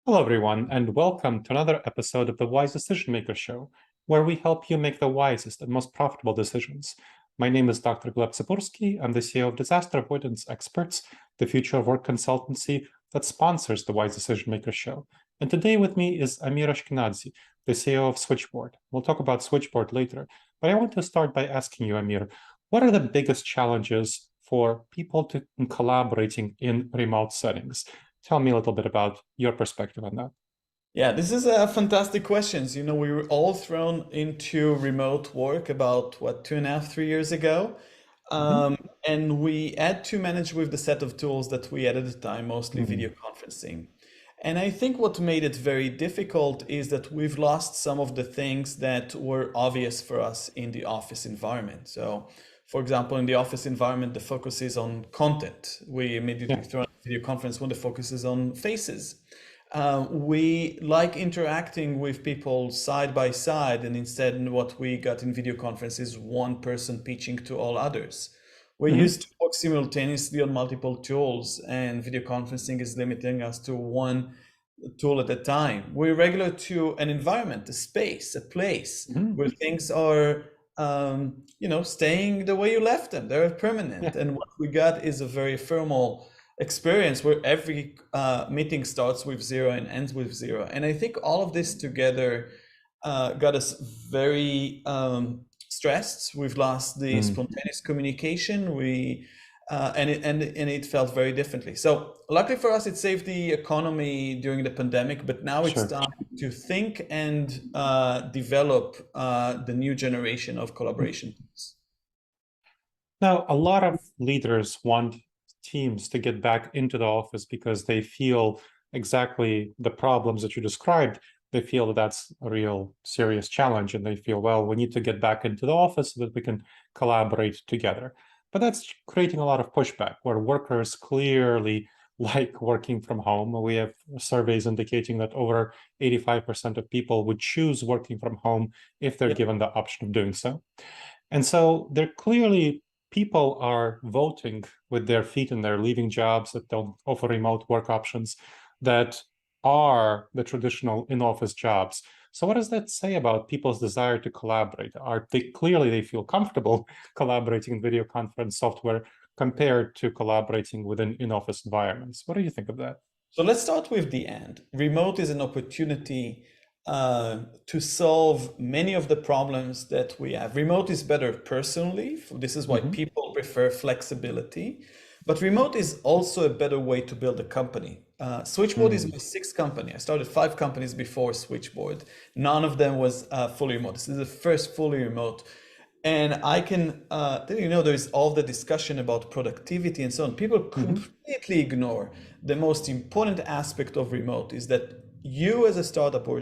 Hello, everyone, and welcome to another episode of the Wise Decision Maker Show, where we help you make the wisest and most profitable decisions. My name is Dr. Gleb Tsipursky. I'm the CEO of Disaster Avoidance Experts, the future of work consultancy that sponsors the Wise Decision Maker Show. And today with me is Amir Ashkenazi, the CEO of Switchboard. We'll talk about Switchboard later, but I want to start by asking you, Amir, what are the biggest challenges for people collaborating in remote settings? Tell me a little bit about your perspective on that. Yeah, this is a fantastic questions. We were all thrown into remote work about what, 2.5, 3 years ago. Mhm. And we had to manage with the set of tools that we had at the time, mostly video Mhm. conferencing. And I think what made it very difficult is that we've lost some of the things that were obvious for us in the office environment. So, for example, in the office environment, the focus is on content. We immediately Yeah. throw on a video conference when the focus is on faces. We like interacting with people side by side, and instead, what we got in video conference is one person pitching to all others. We're Mhm. used to work simultaneously on multiple tools, and video conferencing is limiting us to one tool at a time. We're regular to an environment, a space, a place Mhm. where things are, staying the way you left them. They're permanent. Yeah. And what we got is a very ephemeral experience where every meeting starts with zero and ends with zero. And I think all of this together got us very stressed. We've lost the Mm. spontaneous communication. And it felt very differently. So luckily for us, it saved the economy during the pandemic. But now it's Sure. time to think and develop the new generation of collaboration tools. Now, a lot of leaders want teams to get back into the office because they feel exactly the problems that you described. They feel that that's a real serious challenge, and they feel, well, we need to get back into the office so that we can collaborate together. But that's creating a lot of pushback where workers clearly like working from home. We have surveys indicating that over 85% of people would choose working from home if they're Yep. given the option of doing so. And so they're clearly people are voting with their feet and they're leaving jobs that don't offer remote work options that are the traditional in-office jobs. So what does that say about people's desire to collaborate? Are they clearly they feel comfortable collaborating in video conference software compared to collaborating within in-office environments? What do you think of that? So let's start with the end. Remote is an opportunity to solve many of the problems that we have. Remote is better personally. This is why Mhm. people prefer flexibility. But remote is also a better way to build a company. Switchboard is Mm. my sixth company. I started 5 companies before Switchboard. None of them was fully remote. This is the first fully remote. And I can, there's all the discussion about productivity and so on. People Mhm. completely ignore the most important aspect of remote is that you as a startup or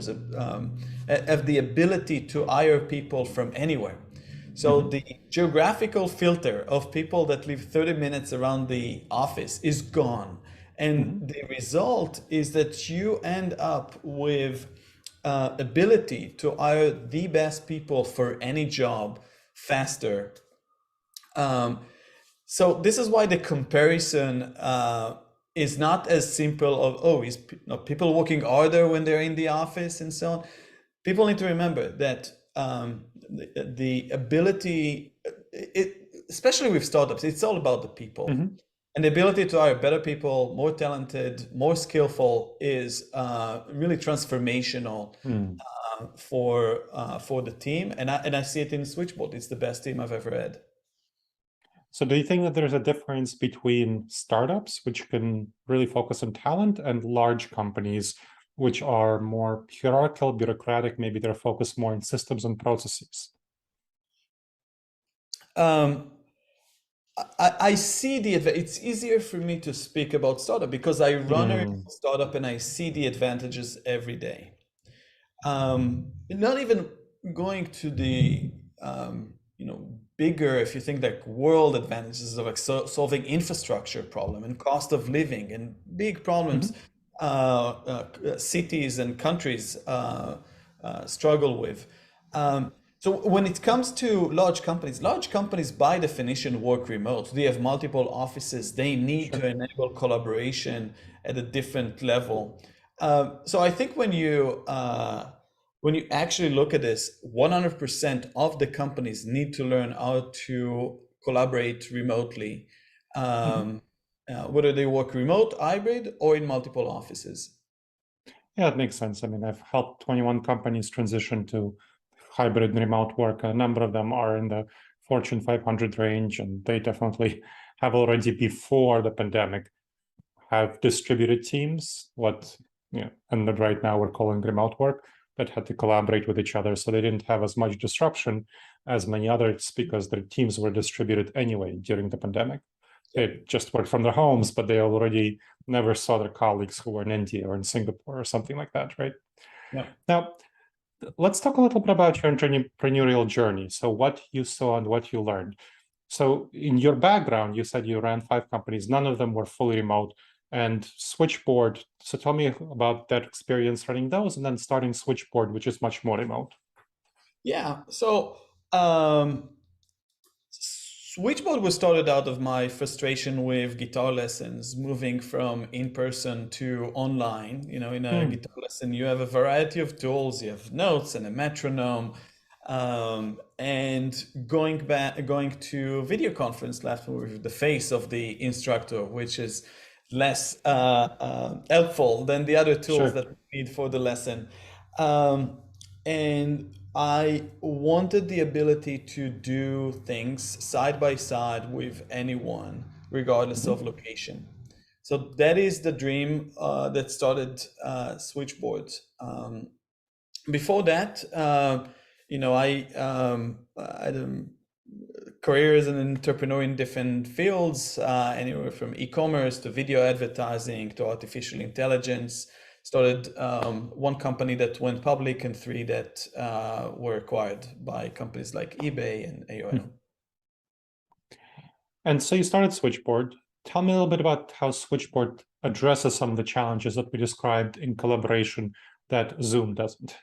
have the ability to hire people from anywhere. So Mhm. the geographical filter of people that live 30 minutes around the office is gone. And Mhm. the result is that you end up with ability to hire the best people for any job faster. Um, so this is why the comparison is not as simple of, oh, is people working harder when they're in the office and so on. People need to remember that the ability, especially with startups, it's all about the people. Mhm. And the ability to hire better people, more talented, more skillful is really transformational Mm. for the team. And I see it in Switchboard. It's the best team I've ever had. So do you think that there's a difference between startups, which can really focus on talent, and large companies, which are more hierarchical, bureaucratic, maybe they're focused more on systems and processes? Um, I see it's easier for me to speak about startup because I run a Mm. startup and I see the advantages every day. Not even going to the bigger, if you think like world advantages of like solving infrastructure problem and cost of living and big problems Mhm. cities and countries struggle with. So when it comes to large companies by definition work remote. They have multiple offices. They need Sure. to enable collaboration at a different level. So I think when you actually look at this, 100% of the companies need to learn how to collaborate remotely, Mhm. whether they work remote, hybrid, or in multiple offices. Yeah, it makes sense. I mean, I've helped 21 companies transition to hybrid and remote work. A number of them are in the Fortune 500 range, and they definitely have already before the pandemic have distributed teams, what and then right now we're calling remote work, that had to collaborate with each other. So they didn't have as much disruption as many others because their teams were distributed anyway during the pandemic. Yeah. They just worked from their homes, but they already never saw their colleagues who were in India or in Singapore or something like that, right? Yeah. Now, let's talk a little bit about your entrepreneurial journey. So, what you saw and what you learned. So, in your background, you said you ran 5 companies, none of them were fully remote. And Switchboard. So, tell me about that experience running those and then starting Switchboard, which is much more remote. Yeah. So um, Switchboard was started out of my frustration with guitar lessons, moving from in person to online. You know, in a Hmm. guitar lesson, you have a variety of tools. You have notes and a metronome, and going to video conference lesson with the face of the instructor, which is less helpful than the other tools Sure. that we need for the lesson. Um, and I wanted the ability to do things side by side with anyone, regardless Mhm. of location. So that is the dream that started Switchboard. Before that, I had a career as an entrepreneur in different fields, anywhere from e-commerce to video advertising to artificial intelligence. Started one company that went public and 3 that were acquired by companies like eBay and AOL. Hmm. And so you started Switchboard. Tell me a little bit about how Switchboard addresses some of the challenges that we described in collaboration that Zoom doesn't.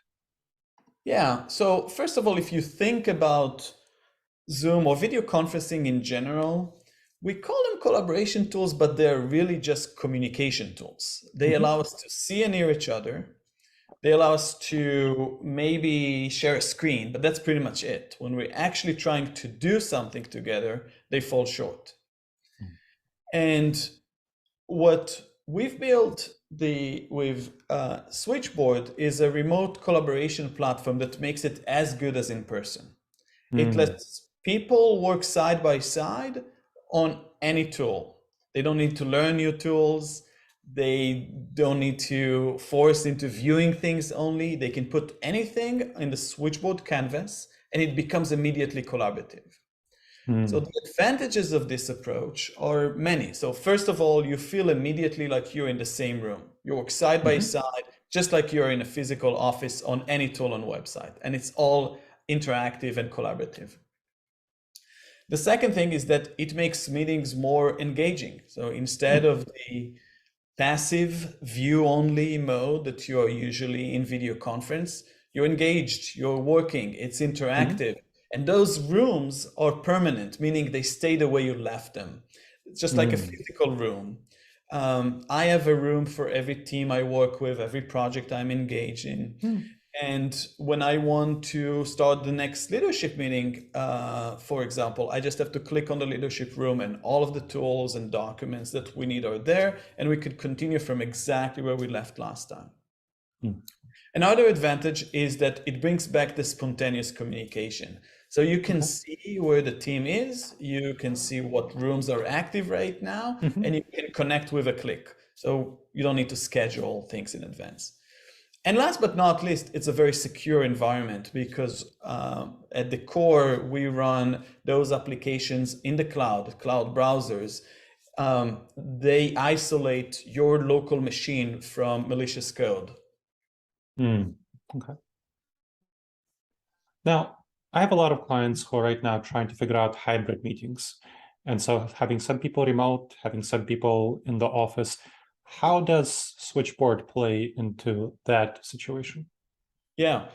Yeah. So first of all, if you think about Zoom or video conferencing in general, we call them collaboration tools, but they're really just communication tools. They Mhm. allow us to see and hear each other. They allow us to maybe share a screen, but that's pretty much it. When we're actually trying to do something together, they fall short. And what we've built with Switchboard is a remote collaboration platform that makes it as good as in person. It Mm. lets people work side by side on any tool. They don't need to learn new tools. They don't need to force into viewing things only. They can put anything in the Switchboard canvas and it becomes immediately collaborative. So Mm. the advantages of this approach are many. So first of all, you feel immediately like you're in the same room. You work side by Mhm. side, just like you're in a physical office on any tool on website, and it's all interactive and collaborative. The second thing is that it makes meetings more engaging. So instead Mm. of the passive view only mode that you are usually in video conference, you're engaged, you're working, it's Mhm. interactive. And those rooms are permanent, meaning they stay the way you left them. It's just like a Mm. physical room. I have a room for every team I work with, every project I'm engaged in. Mm. And when I want to start the next leadership meeting, for example, I just have to click on the leadership room and all of the tools and documents that we need are there, and we could continue from exactly where we left last time. Mm. Another advantage is that it brings back the spontaneous communication. So you can Okay. see where the team is, you can see what rooms are active right now, Mhm. and you can connect with a click. So you don't need to schedule things in advance. And last but not least, it's a very secure environment because at the core, we run those applications in the cloud browsers. They isolate your local machine from malicious code. Mm. Okay. Now, I have a lot of clients who are right now trying to figure out hybrid meetings. And so having some people remote, having some people in the office, how does Switchboard play into that situation? Yeah,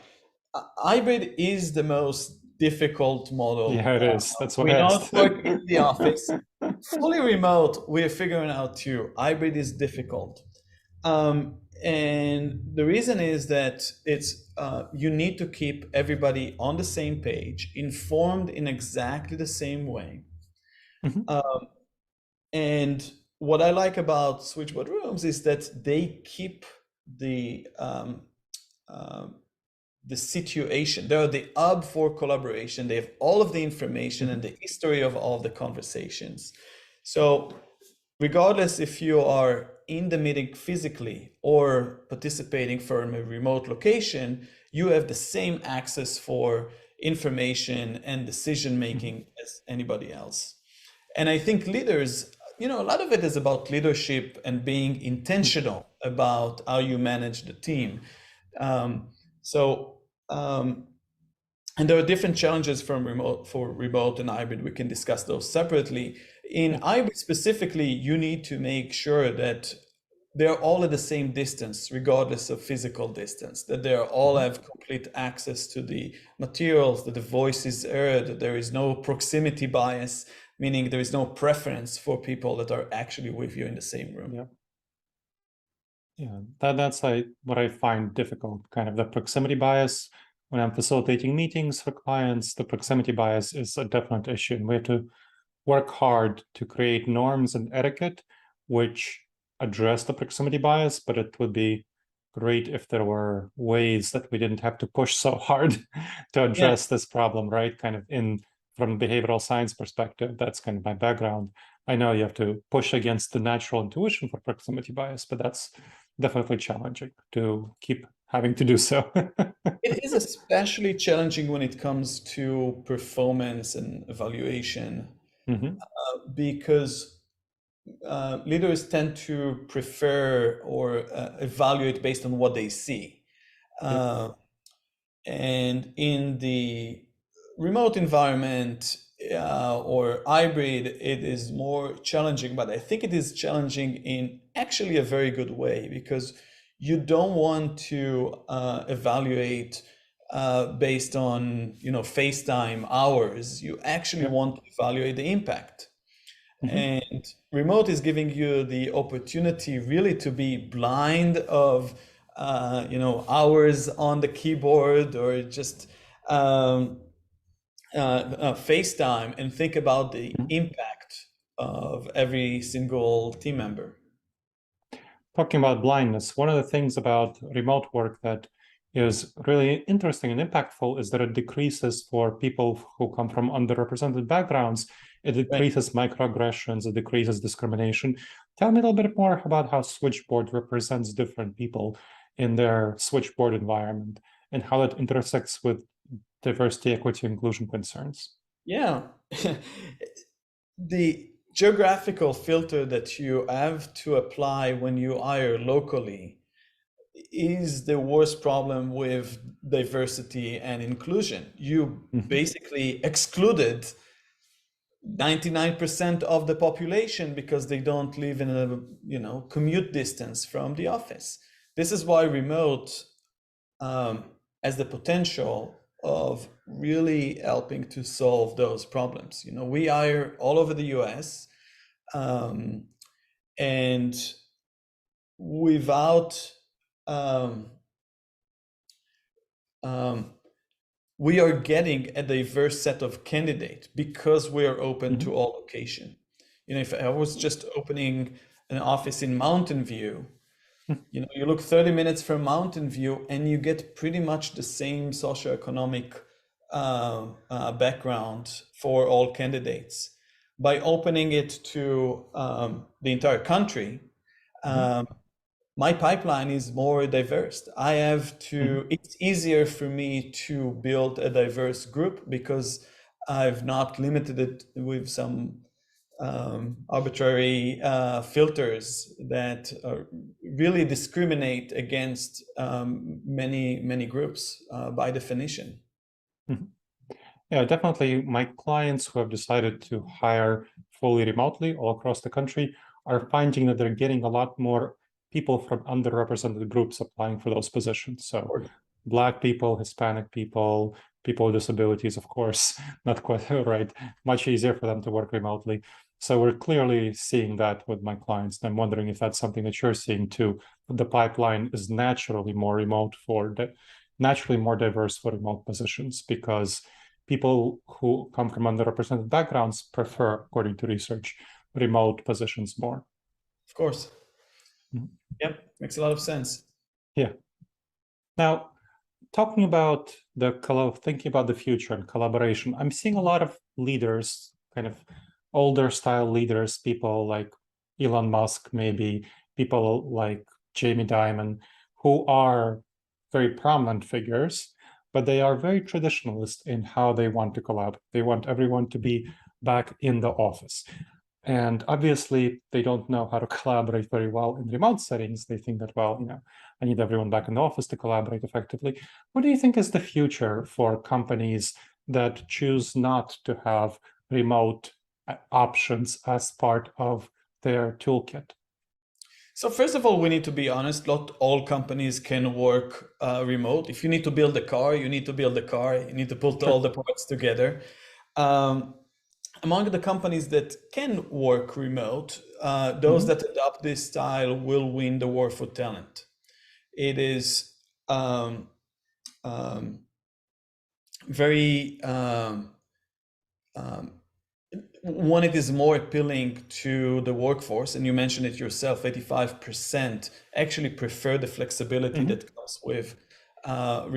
hybrid is the most difficult model. Yeah, it is. That's why We I know it asked. work in the office. Fully remote, we're figuring out too. Hybrid is difficult. And the reason is that it's you need to keep everybody on the same page, informed in exactly the same way. Mm-hmm. And what I like about Switchboard Rooms is that they keep the situation. They're the hub for collaboration. They have all of the information and the history of all the conversations. So regardless if you are in the meeting physically or participating from a remote location, you have the same access for information and decision making as anybody else. And I think leaders, a lot of it is about leadership and being intentional about how you manage the team. Um, so, and there are different challenges for remote and hybrid. We can discuss those separately. In hybrid specifically, you need to make sure that they're all at the same distance, regardless of physical distance, that they all have complete access to the materials, that the voice is heard, that there is no proximity bias, meaning there is no preference for people that are actually with you in the same room. Yeah. Yeah, that's like what I find difficult, kind of the proximity bias. When I'm facilitating meetings for clients, the proximity bias is a definite issue, and we have to work hard to create norms and etiquette which address the proximity bias, but it would be great if there were ways that we didn't have to push so hard to address this problem, right? Kind of from a behavioral science perspective, that's kind of my background. I know you have to push against the natural intuition for proximity bias, but that's definitely challenging to keep having to do so. It is especially challenging when it comes to performance and evaluation, because leaders tend to prefer or evaluate based on what they see. And in the remote environment or hybrid, it is more challenging, but I think it is challenging in actually a very good way, because you don't want to evaluate based on FaceTime hours. You actually want to evaluate the impact. And remote is giving you the opportunity really to be blind of hours on the keyboard or just FaceTime and think about the impact of every single team member. Talking about blindness, one of the things about remote work that is really interesting and impactful is that it decreases for people who come from underrepresented backgrounds. It decreases microaggressions, it decreases discrimination. Tell me a little bit more about how Switchboard represents different people in their Switchboard environment and how it intersects with diversity, equity, inclusion concerns. Yeah. The geographical filter that you have to apply when you hire locally is the worst problem with diversity and inclusion. You basically excluded 99% of the population because they don't live in a commute distance from the office. This is why remote has the potential of really helping to solve those problems. We hire all over the US, and without we are getting a diverse set of candidates because we are open to all location. If I was just opening an office in Mountain View, you look 30 minutes from Mountain View and you get pretty much the same socioeconomic background for all candidates. By opening it to the entire country, my pipeline is more diverse. It's easier for me to build a diverse group because I've not limited it with some arbitrary filters that really discriminate against many groups by definition. Yeah, definitely. My clients who have decided to hire fully remotely all across the country are finding that they're getting a lot more people from underrepresented groups applying for those positions. So Black people, Hispanic people, people with disabilities, of course, not quite right, much easier for them to work remotely. So we're clearly seeing that with my clients. And I'm wondering if that's something that you're seeing too. The pipeline is naturally more remote naturally more diverse for remote positions because people who come from underrepresented backgrounds prefer, according to research, remote positions more. Of course. Mhm. Yep, makes a lot of sense. Yeah. Now, talking about thinking about the future and collaboration, I'm seeing a lot of leaders, kind of older style leaders, people like Elon Musk, maybe people like Jamie Dimon, who are very prominent figures, but they are very traditionalist in how they want to collaborate. They want everyone to be back in the office. And obviously, they don't know how to collaborate very well in remote settings. They think that, well, I need everyone back in the office to collaborate effectively. What do you think is the future for companies that choose not to have remote options as part of their toolkit? So first of all, we need to be honest. Not all companies can work remote. If you need to build a car, you need to build a car. You need to put all the parts together. Um, Among the companies that can work remote, those that adopt this style will win the war for talent. It is um, um, very one, it is more appealing to the workforce, and you mentioned it yourself, 85% actually prefer the flexibility that comes with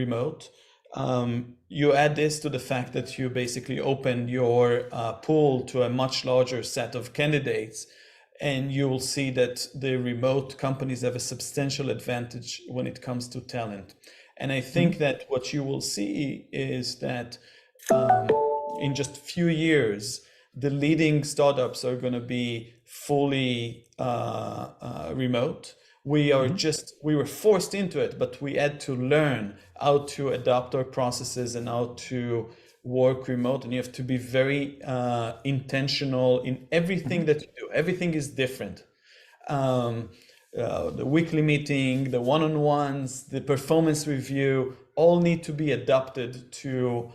remote. You add this to the fact that you basically open your pool to a much larger set of candidates, and you will see that the remote companies have a substantial advantage when it comes to talent. And I think that what you will see is that in just a few years, the leading startups are going to be fully remote. We were forced into it, but we had to learn how to adapt our processes and how to work remote. And you have to be very intentional in everything that you do. Everything is different. The weekly meeting, the one-on-ones, the performance review, all need to be adapted to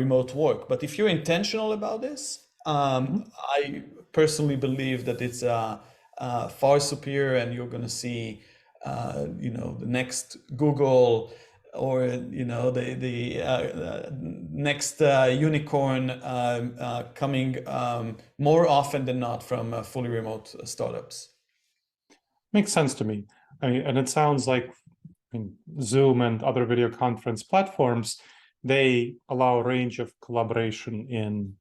remote work. But if you're intentional about this, I personally believe that it's far superior, and you're going to see, the next Google or the next unicorn coming more often than not from fully remote startups. Makes sense to me. And it sounds like Zoom and other video conference platforms, they allow a range of collaboration in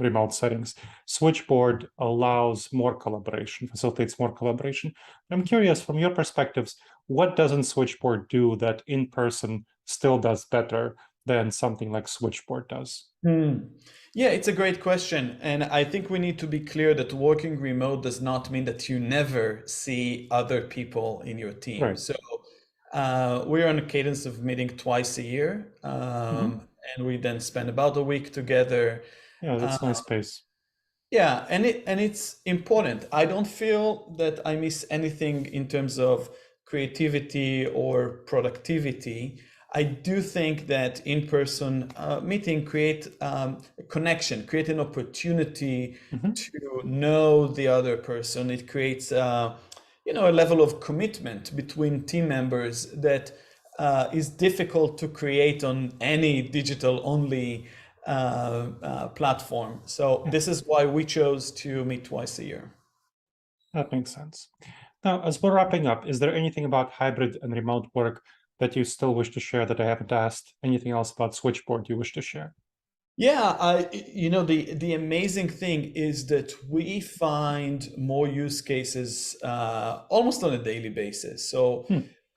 remote settings. Switchboard allows more collaboration, facilitates more collaboration. I'm curious, from your perspectives, what doesn't Switchboard do that in person still does better than something like Switchboard does? Yeah, it's a great question. And I think we need to be clear that working remote does not mean that you never see other people in your team. Right. So we're on a cadence of meeting twice a year. And we then spend about a week together. Yeah, that's nice space. Yeah, and it's important. I don't feel that I miss anything in terms of creativity or productivity. I do think that in-person meeting create a connection, create an opportunity to know the other person. It creates a level of commitment between team members that is difficult to create on any digital only platform. So this is why we chose to meet twice a year. That makes sense. Now, as we're wrapping up, is there anything about hybrid and remote work that you still wish to share that I haven't asked? Anything else about Switchboard you wish to share? Yeah, the amazing thing is that we find more use cases almost on a daily basis. So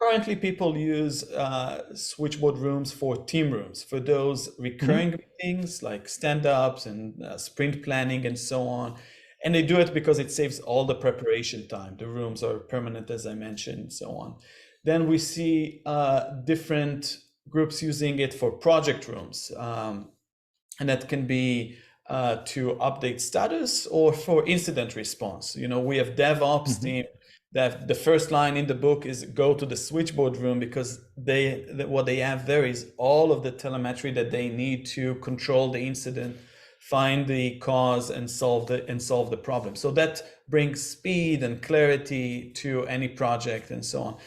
currently people use Switchboard rooms for team rooms, for those recurring meetings like stand-ups and sprint planning and so on. And they do it because it saves all the preparation time. The rooms are permanent, as I mentioned, and so on. Then we see different groups using it for project rooms. And that can be to update status or for incident response. We have DevOps team that the first line in the book is go to the Switchboard room because what they have there is all of the telemetry that they need to control the incident find the cause and solve the problem. So that brings speed and clarity to any project and so on.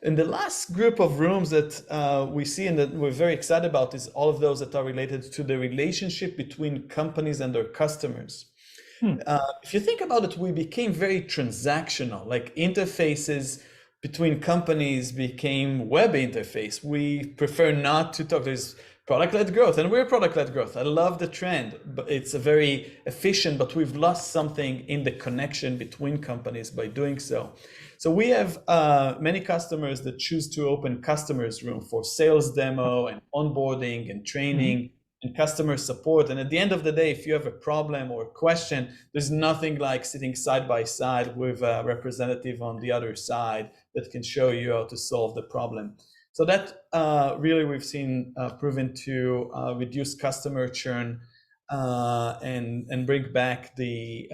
And the last group of rooms that we see and that we're very excited about is all of those that are related to the relationship between companies and their customers. If you think about it, we became very transactional, like interfaces between companies became web interface. We prefer not to talk. There's product-led growth, and we're product-led growth. I love the trend, but it's a very efficient, but we've lost something in the connection between companies by doing so. So we have many customers that choose to open customers room for sales demo and onboarding and training and customer support. And at the end of the day, if you have a problem or a question, there's nothing like sitting side by side with a representative on the other side that can show you how to solve the problem. So that really we've seen proven to reduce customer churn and bring back the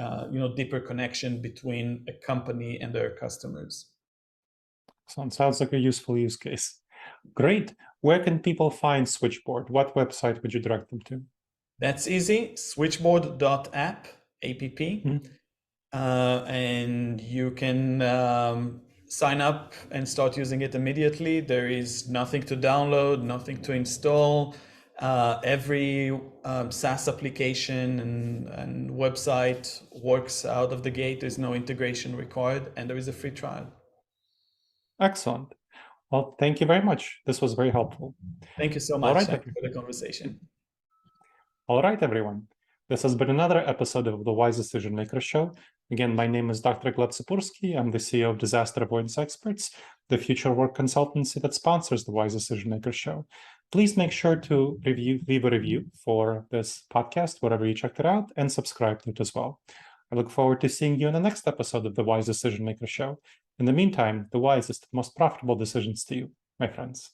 deeper connection between a company and their customers. Sounds like a useful use case. Great. Where can people find Switchboard? What website would you direct them to? That's easy. Switchboard.app, app. And you can sign up and start using it immediately. There is nothing to download, nothing to install. Every SaaS application and website works out of the gate. There's no integration required, and there is a free trial. Excellent. Well, thank you very much. This was very helpful. Thank you so much for the conversation. All right, everyone. This has been another episode of the Wise Decision Maker Show. Again, my name is Dr. Gleb Tsipursky. I'm the CEO of Disaster Avoidance Experts, the future work consultancy that sponsors the Wise Decision Maker Show. Please make sure to leave a review for this podcast, wherever you checked it out, and subscribe to it as well. I look forward to seeing you in the next episode of the Wise Decision Maker Show. In the meantime, the wisest, most profitable decisions to you, my friends.